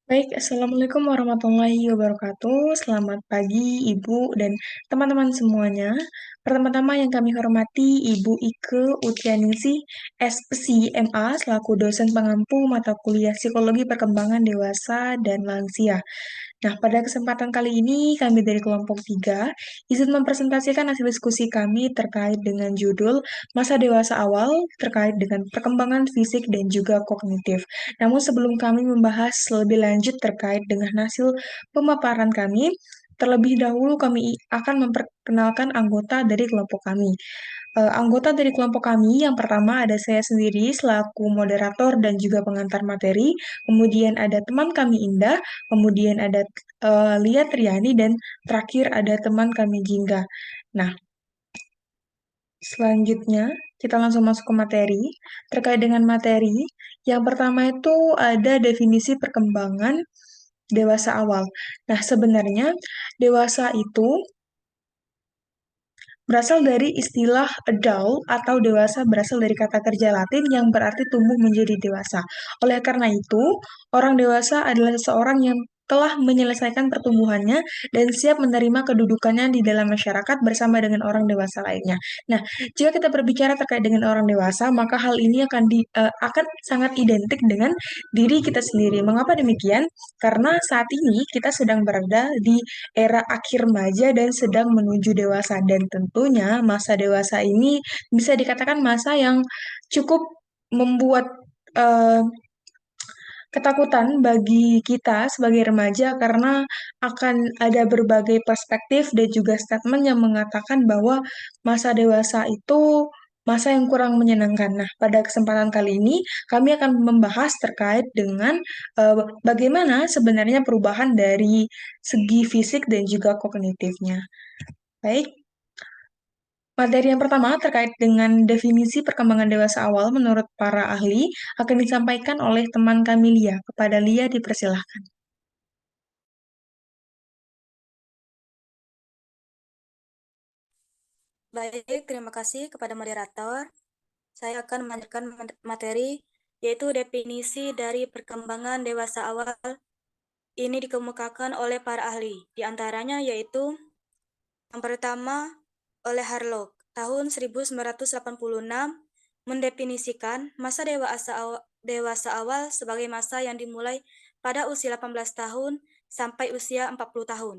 Baik, Assalamualaikum warahmatullahi wabarakatuh. Selamat pagi, Ibu dan teman-teman semuanya. Pertama-tama yang kami hormati Ibu Ike Utianingsih, SPSI MA, selaku dosen pengampu mata kuliah Psikologi Perkembangan Dewasa dan Lansia. Nah, pada kesempatan kali ini kami dari kelompok 3 izin mempresentasikan hasil diskusi kami terkait dengan judul Masa Dewasa Awal terkait dengan perkembangan fisik dan juga kognitif. Namun sebelum kami membahas lebih lanjut terkait dengan hasil pemaparan kami, terlebih dahulu kami akan memperkenalkan anggota dari kelompok kami. Anggota dari kelompok kami yang pertama ada saya sendiri selaku moderator dan juga pengantar materi, kemudian ada teman kami Indah, kemudian ada Lia Triani, dan terakhir ada teman kami Jingga. Nah, selanjutnya kita langsung masuk ke materi. Terkait dengan materi, yang pertama itu ada definisi perkembangan dewasa awal. Nah, sebenarnya dewasa itu berasal dari istilah adult atau dewasa berasal dari kata kerja Latin yang berarti tumbuh menjadi dewasa. Oleh karena itu, orang dewasa adalah seseorang yang telah menyelesaikan pertumbuhannya dan siap menerima kedudukannya di dalam masyarakat bersama dengan orang dewasa lainnya. Nah, jika kita berbicara terkait dengan orang dewasa, maka hal ini akan sangat identik dengan diri kita sendiri. Mengapa demikian? Karena saat ini kita sedang berada di era akhir remaja dan sedang menuju dewasa. Dan tentunya masa dewasa ini bisa dikatakan masa yang cukup membuat eh, ketakutan bagi kita sebagai remaja karena akan ada berbagai perspektif dan juga statement yang mengatakan bahwa masa dewasa itu masa yang kurang menyenangkan. Nah, pada kesempatan kali ini kami akan membahas terkait dengan eh, bagaimana sebenarnya perubahan dari segi fisik dan juga kognitifnya. Baik, materi yang pertama terkait dengan definisi perkembangan dewasa awal menurut para ahli akan disampaikan oleh teman kami Lia. Kepada Lia dipersilahkan. Baik, terima kasih kepada moderator. Saya akan melanjutkan materi, yaitu definisi dari perkembangan dewasa awal. Ini dikemukakan oleh para ahli, di antaranya yaitu yang pertama oleh Harlock, tahun 1986, mendefinisikan masa dewasa awal sebagai masa yang dimulai pada usia 18 tahun sampai usia 40 tahun.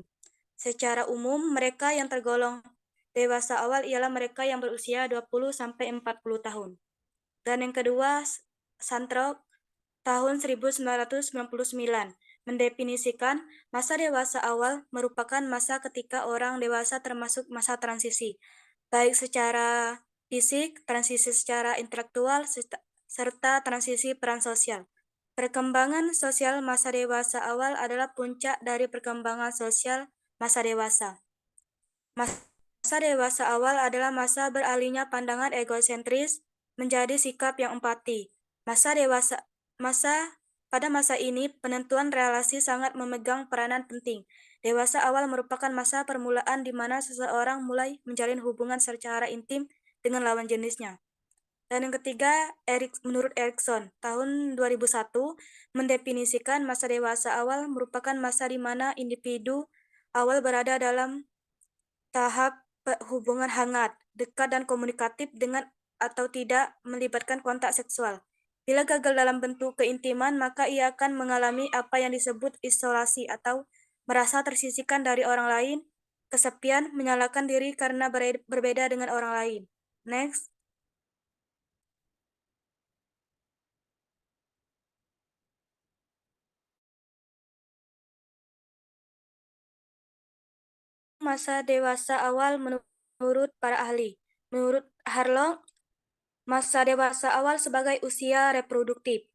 Secara umum, mereka yang tergolong dewasa awal ialah mereka yang berusia 20 sampai 40 tahun. Dan yang kedua, Santrok tahun 1999 mendefinisikan masa dewasa awal merupakan masa ketika orang dewasa termasuk masa transisi, baik secara fisik, transisi secara intelektual, serta transisi peran sosial. Perkembangan sosial masa dewasa awal adalah puncak dari perkembangan sosial masa dewasa. Masa dewasa awal adalah masa beralihnya pandangan egosentris menjadi sikap yang empati. Pada masa ini, penentuan relasi sangat memegang peranan penting. Dewasa awal merupakan masa permulaan di mana seseorang mulai menjalin hubungan secara intim dengan lawan jenisnya. Dan yang ketiga, menurut Erikson, tahun 2001, mendefinisikan masa dewasa awal merupakan masa di mana individu awal berada dalam tahap hubungan hangat, dekat dan komunikatif dengan atau tidak melibatkan kontak seksual. Bila gagal dalam bentuk keintiman, maka ia akan mengalami apa yang disebut isolasi atau merasa tersisihkan dari orang lain, kesepian, menyalahkan diri karena berbeda dengan orang lain. Next. Masa dewasa awal menurut para ahli. Menurut Harlow, masa dewasa awal sebagai usia reproduktif.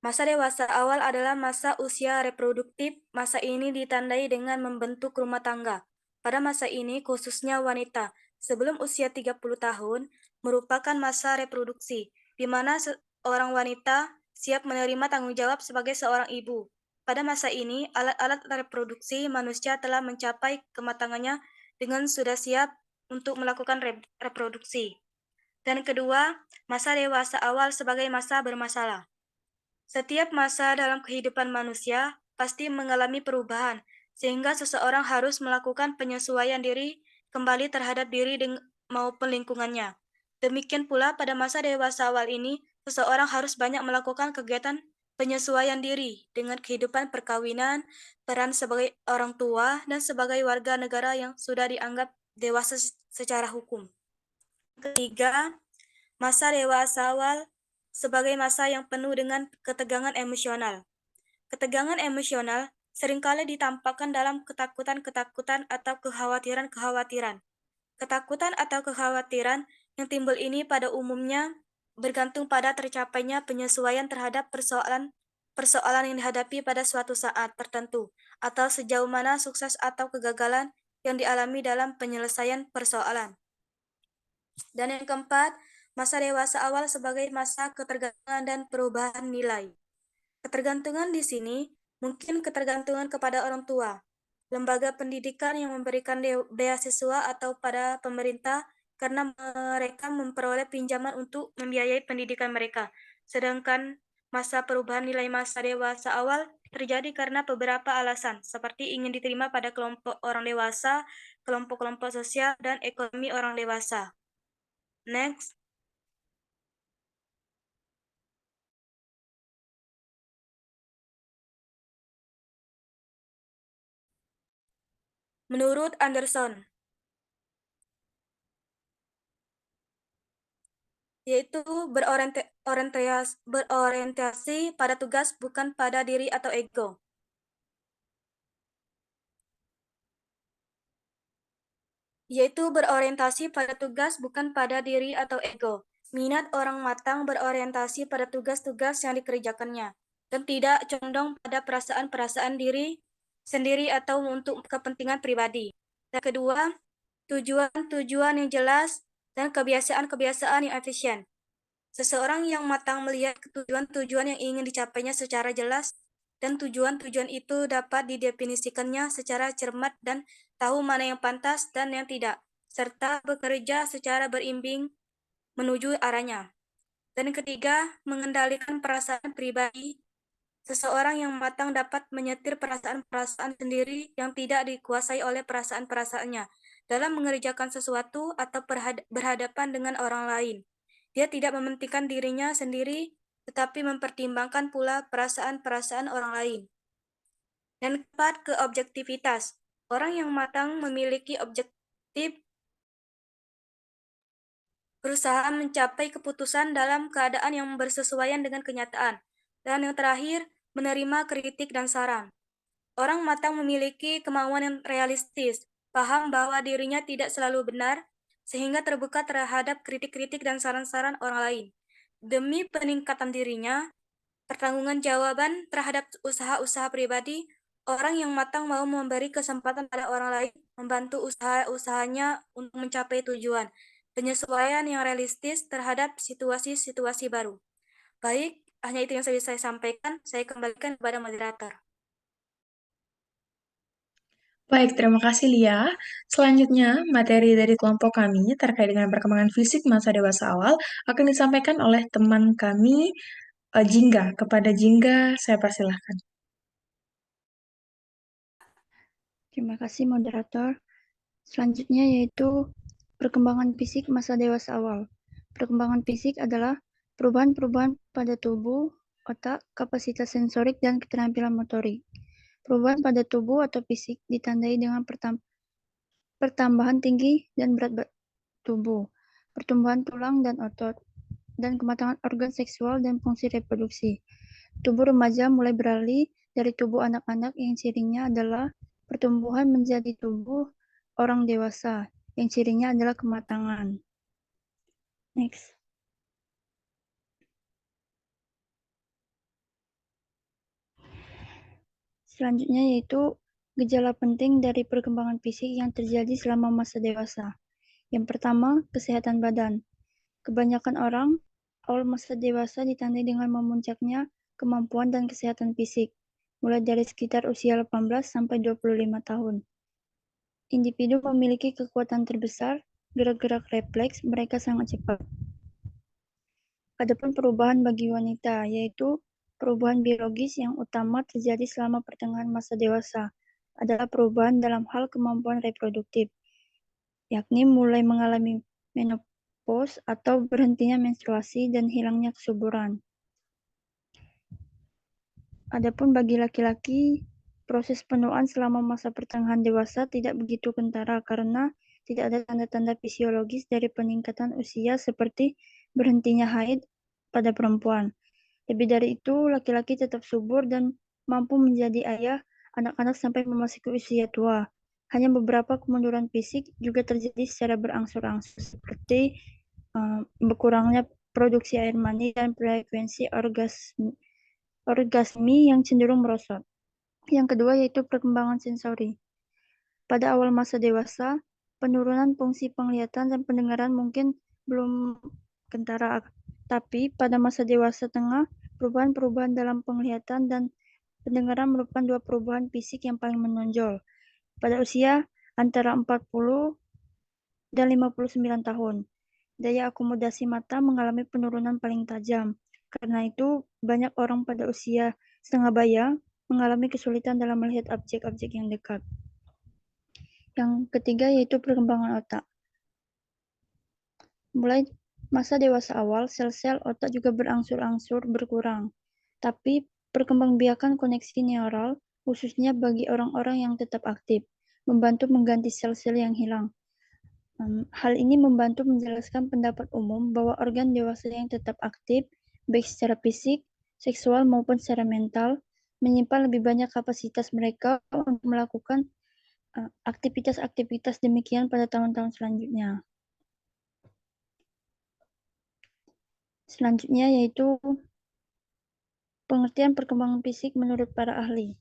Masa dewasa awal adalah masa usia reproduktif. Masa ini ditandai dengan membentuk rumah tangga. Pada masa ini, khususnya wanita, sebelum usia 30 tahun, merupakan masa reproduksi, di mana seorang wanita siap menerima tanggung jawab sebagai seorang ibu. Pada masa ini, alat-alat reproduksi manusia telah mencapai kematangannya dengan sudah siap untuk melakukan reproduksi. Dan kedua, masa dewasa awal sebagai masa bermasalah. Setiap masa dalam kehidupan manusia pasti mengalami perubahan, sehingga seseorang harus melakukan penyesuaian diri kembali terhadap diri maupun lingkungannya. Demikian pula pada masa dewasa awal ini, seseorang harus banyak melakukan kegiatan penyesuaian diri dengan kehidupan perkawinan, peran sebagai orang tua, dan sebagai warga negara yang sudah dianggap dewasa secara hukum. Ketiga, masa dewasa awal sebagai masa yang penuh dengan ketegangan emosional. Ketegangan emosional seringkali ditampakkan dalam ketakutan-ketakutan atau kekhawatiran-kekhawatiran. Ketakutan atau kekhawatiran yang timbul ini pada umumnya bergantung pada tercapainya penyesuaian terhadap persoalan yang dihadapi pada suatu saat tertentu, atau sejauh mana sukses atau kegagalan yang dialami dalam penyelesaian persoalan. Dan yang keempat, masa dewasa awal sebagai masa ketergantungan dan perubahan nilai. Ketergantungan di sini mungkin ketergantungan kepada orang tua, lembaga pendidikan yang memberikan beasiswa atau pada pemerintah karena mereka memperoleh pinjaman untuk membiayai pendidikan mereka. Sedangkan masa perubahan nilai masa dewasa awal terjadi karena beberapa alasan, seperti ingin diterima pada kelompok orang dewasa, kelompok-kelompok sosial, dan ekonomi orang dewasa. Next. Menurut Anderson, yaitu berorientasi pada tugas bukan pada diri atau ego. Yaitu berorientasi pada tugas bukan pada diri atau ego. Minat orang matang berorientasi pada tugas-tugas yang dikerjakannya, dan tidak condong pada perasaan-perasaan diri sendiri atau untuk kepentingan pribadi. Dan kedua, tujuan-tujuan yang jelas dan kebiasaan-kebiasaan yang efisien. Seseorang yang matang melihat tujuan-tujuan yang ingin dicapainya secara jelas, dan tujuan-tujuan itu dapat didefinisikannya secara cermat dan tahu mana yang pantas dan yang tidak, serta bekerja secara berimbing menuju arahnya. Dan ketiga, mengendalikan perasaan pribadi. Seseorang yang matang dapat menyetir perasaan-perasaan sendiri yang tidak dikuasai oleh perasaan-perasaannya dalam mengerjakan sesuatu atau berhadapan dengan orang lain. Dia tidak mementingkan dirinya sendiri, tetapi mempertimbangkan pula perasaan-perasaan orang lain. Dan keempat, ke objektivitas. Orang yang matang memiliki objektif, berusaha mencapai keputusan dalam keadaan yang bersesuaian dengan kenyataan. Dan yang terakhir, menerima kritik dan saran. Orang matang memiliki kemauan yang realistis, paham bahwa dirinya tidak selalu benar, sehingga terbuka terhadap kritik-kritik dan saran-saran orang lain. Demi peningkatan dirinya, pertanggungjawaban terhadap usaha-usaha pribadi, orang yang matang mau memberi kesempatan pada orang lain membantu usaha-usahanya untuk mencapai tujuan, penyesuaian yang realistis terhadap situasi-situasi baru. Baik, hanya itu yang saya sampaikan. Saya kembalikan kepada moderator. Baik, terima kasih Lia. Selanjutnya, materi dari kelompok kami terkait dengan perkembangan fisik masa dewasa awal akan disampaikan oleh teman kami, Jingga. Kepada Jingga, saya persilahkan. Terima kasih moderator. Selanjutnya yaitu perkembangan fisik masa dewasa awal. Perkembangan fisik adalah perubahan-perubahan pada tubuh, otak, kapasitas sensorik, dan keterampilan motorik. Perubahan pada tubuh atau fisik ditandai dengan pertambahan tinggi dan berat tubuh, pertumbuhan tulang dan otot, dan kematangan organ seksual dan fungsi reproduksi. Tubuh remaja mulai beralih dari tubuh anak-anak yang cirinya adalah pertumbuhan menjadi tubuh orang dewasa yang cirinya adalah kematangan. Next. Selanjutnya yaitu gejala penting dari perkembangan fisik yang terjadi selama masa dewasa. Yang pertama, kesehatan badan. Kebanyakan orang awal masa dewasa ditandai dengan memuncaknya kemampuan dan kesehatan fisik, mulai dari sekitar usia 18 sampai 25 tahun. Individu memiliki kekuatan terbesar, gerak-gerak refleks mereka sangat cepat. Adapun perubahan bagi wanita, yaitu Perubahan biologis yang utama terjadi selama pertengahan masa dewasa adalah perubahan dalam hal kemampuan reproduktif, yakni mulai mengalami menopause atau berhentinya menstruasi dan hilangnya kesuburan. Adapun bagi laki-laki, proses penuaan selama masa pertengahan dewasa tidak begitu kentara karena tidak ada tanda-tanda fisiologis dari peningkatan usia seperti berhentinya haid pada perempuan. Lebih dari itu, laki-laki tetap subur dan mampu menjadi ayah anak-anak sampai memasuki usia tua. Hanya beberapa kemunduran fisik juga terjadi secara berangsur-angsur seperti berkurangnya produksi air mani dan frekuensi orgasmi yang cenderung merosot. Yang kedua yaitu perkembangan sensori. Pada awal masa dewasa, penurunan fungsi penglihatan dan pendengaran mungkin belum kentara, tapi pada masa dewasa tengah, perubahan-perubahan dalam penglihatan dan pendengaran merupakan dua perubahan fisik yang paling menonjol. Pada usia antara 40 dan 59 tahun, daya akomodasi mata mengalami penurunan paling tajam. Karena itu, banyak orang pada usia setengah baya mengalami kesulitan dalam melihat objek-objek yang dekat. Yang ketiga yaitu perkembangan otak. Mulai masa dewasa awal, sel-sel otak juga berangsur-angsur berkurang. Tapi perkembangbiakan koneksi neural, khususnya bagi orang-orang yang tetap aktif, membantu mengganti sel-sel yang hilang. Hal ini membantu menjelaskan pendapat umum bahwa organ dewasa yang tetap aktif, baik secara fisik, seksual maupun secara mental, menyimpan lebih banyak kapasitas mereka untuk melakukan aktivitas-aktivitas demikian pada tahun-tahun selanjutnya. Selanjutnya yaitu pengertian perkembangan fisik menurut para ahli.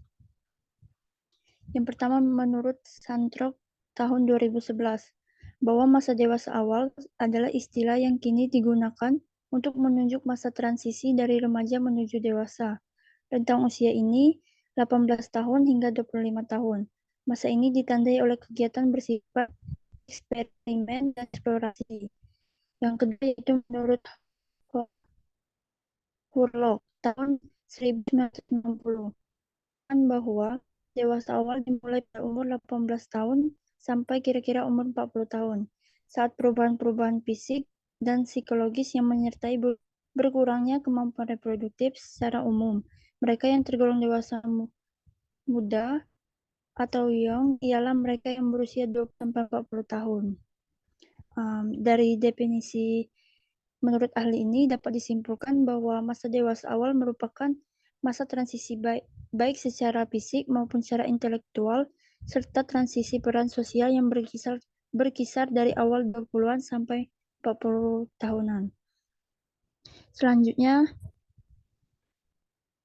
Yang pertama menurut Santrok tahun 2011, bahwa masa dewasa awal adalah istilah yang kini digunakan untuk menunjuk masa transisi dari remaja menuju dewasa. Rentang usia ini 18 tahun hingga 25 tahun. Masa ini ditandai oleh kegiatan bersifat eksperimen dan eksplorasi. Yang kedua yaitu menurut Hurlock tahun 1960 bahwa dewasa awal dimulai pada umur 18 tahun sampai kira-kira umur 40 tahun, saat perubahan-perubahan fisik dan psikologis yang menyertai berkurangnya kemampuan reproduktif secara umum. Mereka yang tergolong dewasa muda atau young ialah mereka yang berusia 20-40 tahun. Dari definisi menurut ahli ini dapat disimpulkan bahwa masa dewasa awal merupakan masa transisi baik secara fisik maupun secara intelektual, serta transisi peran sosial yang berkisar dari awal 20-an sampai 40 tahunan. Selanjutnya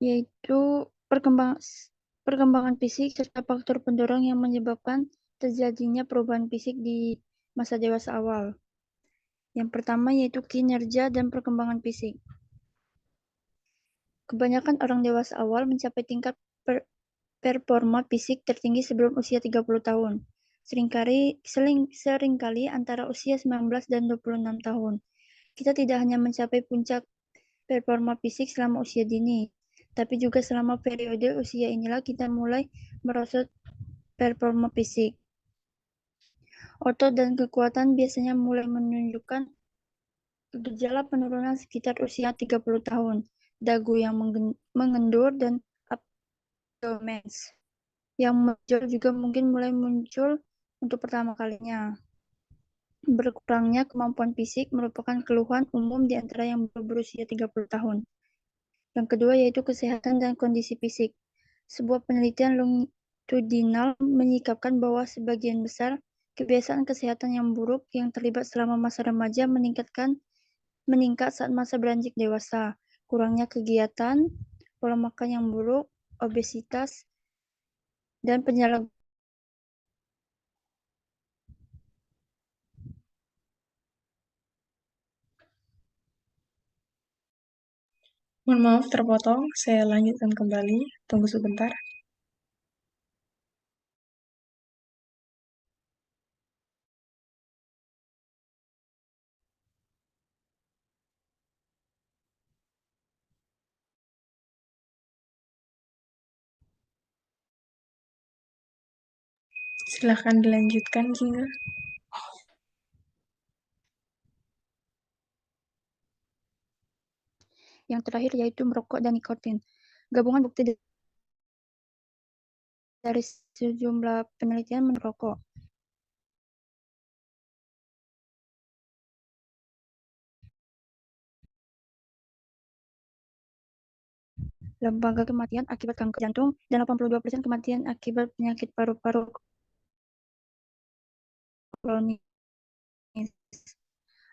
yaitu perkembangan fisik serta faktor pendorong yang menyebabkan terjadinya perubahan fisik di masa dewasa awal. Yang pertama yaitu kinerja dan perkembangan fisik. Kebanyakan orang dewasa awal mencapai tingkat performa fisik tertinggi sebelum usia 30 tahun. Seringkali antara usia 19 dan 26 tahun. Kita tidak hanya mencapai puncak performa fisik selama usia dini, tapi juga selama periode usia inilah kita mulai merosot performa fisik. Otot dan kekuatan biasanya mulai menunjukkan gejala penurunan sekitar usia 30 tahun. Dagu yang mengendur dan abdomen yang menonjol juga mungkin mulai muncul untuk pertama kalinya. Berkurangnya kemampuan fisik merupakan keluhan umum di antara yang berusia 30 tahun. Yang kedua yaitu kesehatan dan kondisi fisik. Sebuah penelitian longitudinal menyikapkan bahwa sebagian besar kebiasaan kesehatan yang buruk yang terlibat selama masa remaja meningkat saat masa beranjak dewasa. Kurangnya kegiatan, pola makan yang buruk, obesitas, dan penyalahgunaan. Mohon maaf terpotong, saya lanjutkan kembali. Tunggu sebentar. Silahkan dilanjutkan, Jingga. Yang terakhir yaitu merokok dan nikotin. Gabungan bukti dari sejumlah penelitian merokok. Lembaga kematian akibat kanker jantung dan 82% kematian akibat penyakit paru-paru kronis.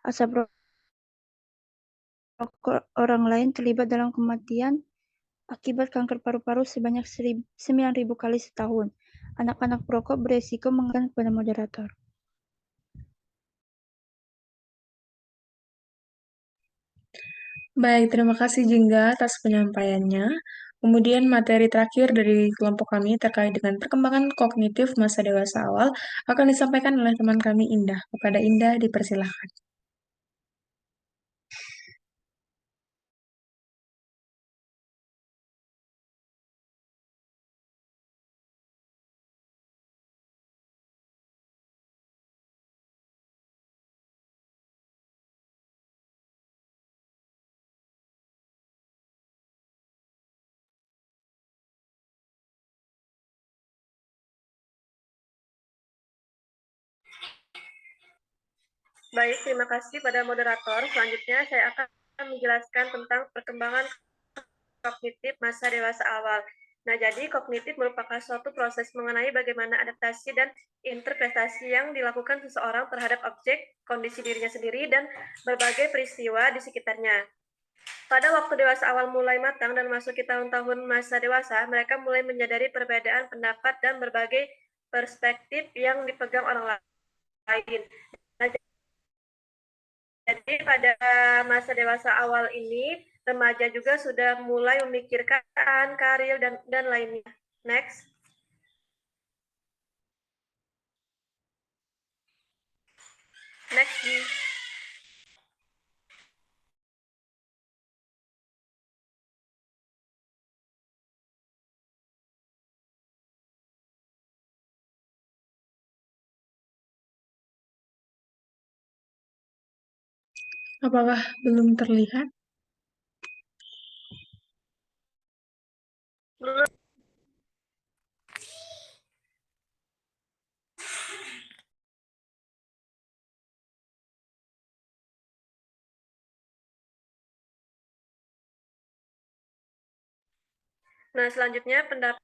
Asap rokok orang lain terlibat dalam kematian akibat kanker paru-paru sebanyak 9.000 kali setahun. Anak-anak perokok beresiko mengatakan kepada moderator. Baik, terima kasih Jingga atas penyampaiannya. Kemudian materi terakhir dari kelompok kami terkait dengan perkembangan kognitif masa dewasa awal akan disampaikan oleh teman kami Indah. Kepada Indah dipersilahkan. Baik, terima kasih pada moderator. Selanjutnya saya akan menjelaskan tentang perkembangan kognitif masa dewasa awal. Nah, jadi kognitif merupakan suatu proses mengenai bagaimana adaptasi dan interpretasi yang dilakukan seseorang terhadap objek, kondisi dirinya sendiri, dan berbagai peristiwa di sekitarnya. Pada waktu dewasa awal mulai matang dan masuk ke tahun-tahun masa dewasa, mereka mulai menyadari perbedaan pendapat dan berbagai perspektif yang dipegang orang lain. Nah, jadi pada masa dewasa awal ini, remaja juga sudah mulai memikirkan karir dan lainnya. Next. Next. Apakah belum terlihat? Belum. Nah, selanjutnya pendapat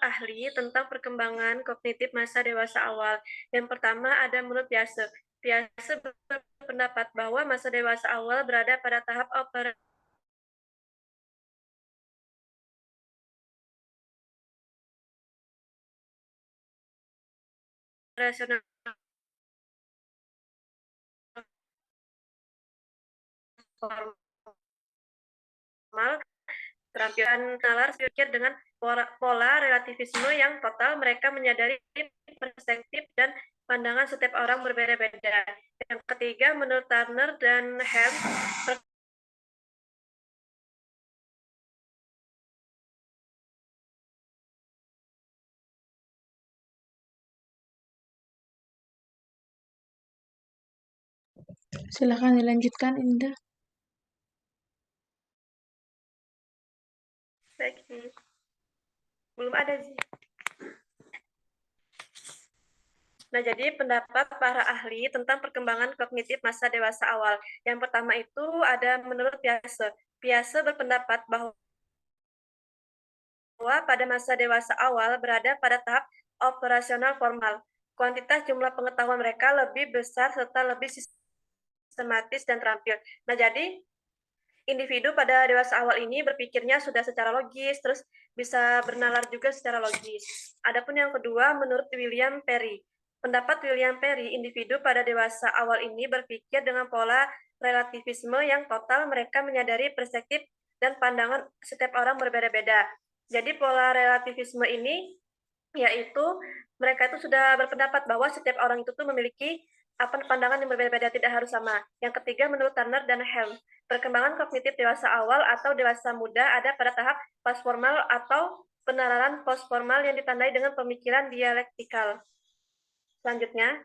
ahli tentang perkembangan kognitif masa dewasa awal. Yang pertama ada menurut Piaget. Piaget berpendapat bahwa masa dewasa awal berada pada tahap operasional formal, keterampilan nalar berpikir dengan pola relativisme yang total. Mereka menyadari perspektif dan pandangan setiap orang berbeda-beda. Yang ketiga, menurut Turner dan Ham, Silahkan dilanjutkan, Indah. baik, belum ada sih. Nah, jadi pendapat para ahli tentang perkembangan kognitif masa dewasa awal. Yang pertama itu ada menurut Piaget. Piaget berpendapat bahwa pada masa dewasa awal berada pada tahap operasional formal. Kuantitas jumlah pengetahuan mereka lebih besar serta lebih sistematis dan terampil. Nah, jadi individu pada dewasa awal ini berpikirnya sudah secara logis, terus bisa bernalar juga secara logis. Adapun yang kedua, menurut William Perry. Pendapat William Perry, individu pada dewasa awal ini berpikir dengan pola relativisme yang total. Mereka menyadari perspektif dan pandangan setiap orang berbeda-beda. Jadi pola relativisme ini yaitu mereka itu sudah berpendapat bahwa setiap orang itu tuh memiliki pandangan yang berbeda-beda, tidak harus sama. Yang ketiga, menurut Turner dan Helm, perkembangan kognitif dewasa awal atau dewasa muda ada pada tahap postformal atau penalaran postformal yang ditandai dengan pemikiran dialektikal. Selanjutnya,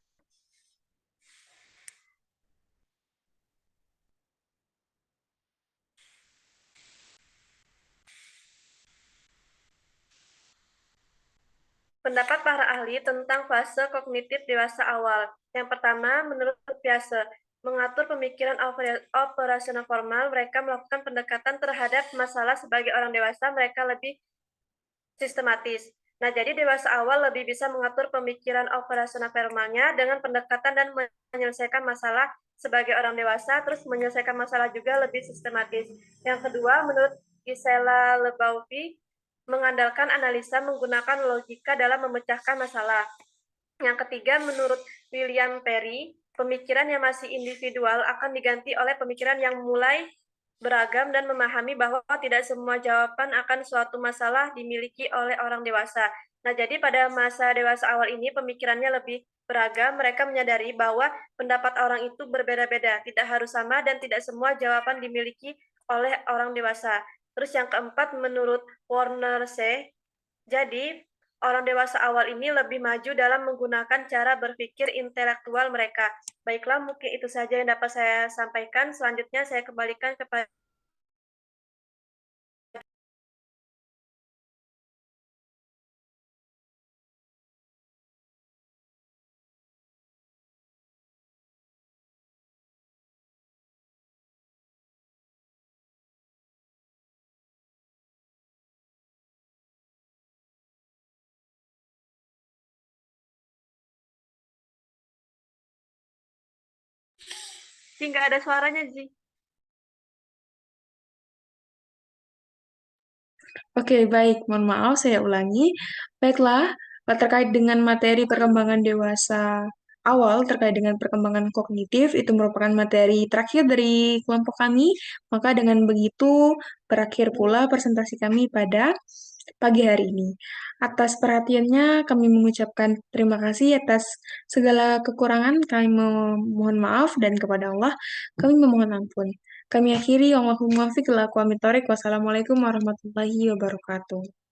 pendapat para ahli tentang fase kognitif dewasa awal. Yang pertama, menurut Piase, mengatur pemikiran operasional formal, mereka melakukan pendekatan terhadap masalah sebagai orang dewasa, mereka lebih sistematis. Nah, jadi dewasa awal lebih bisa mengatur pemikiran operasional formalnya dengan pendekatan dan menyelesaikan masalah sebagai orang dewasa, terus menyelesaikan masalah juga lebih sistematis. Yang kedua, menurut Gisela Lebauvi, mengandalkan analisa menggunakan logika dalam memecahkan masalah. Yang ketiga, menurut William Perry, pemikiran yang masih individual akan diganti oleh pemikiran yang mulai beragam dan memahami bahwa tidak semua jawaban akan suatu masalah dimiliki oleh orang dewasa. Nah, jadi pada masa dewasa awal ini pemikirannya lebih beragam, mereka menyadari bahwa pendapat orang itu berbeda-beda, tidak harus sama dan tidak semua jawaban dimiliki oleh orang dewasa. Terus yang keempat, menurut Warner C., jadi orang dewasa awal ini lebih maju dalam menggunakan cara berpikir intelektual mereka. Baiklah, mungkin itu saja yang dapat saya sampaikan. Selanjutnya saya kembalikan kepada Ji, nggak ada suaranya, Ji. Oke, baik. Mohon maaf, saya ulangi. Baiklah, terkait dengan materi perkembangan dewasa awal terkait dengan perkembangan kognitif, itu merupakan materi terakhir dari kelompok kami. Maka dengan begitu, berakhir pula presentasi kami pada pagi hari ini. Atas perhatiannya, kami mengucapkan terima kasih atas segala kekurangan. Kami memohon maaf dan kepada Allah, kami memohon ampun. Kami akhiri, Allahumma fiqh lakum Wassalamualaikum warahmatullahi wabarakatuh.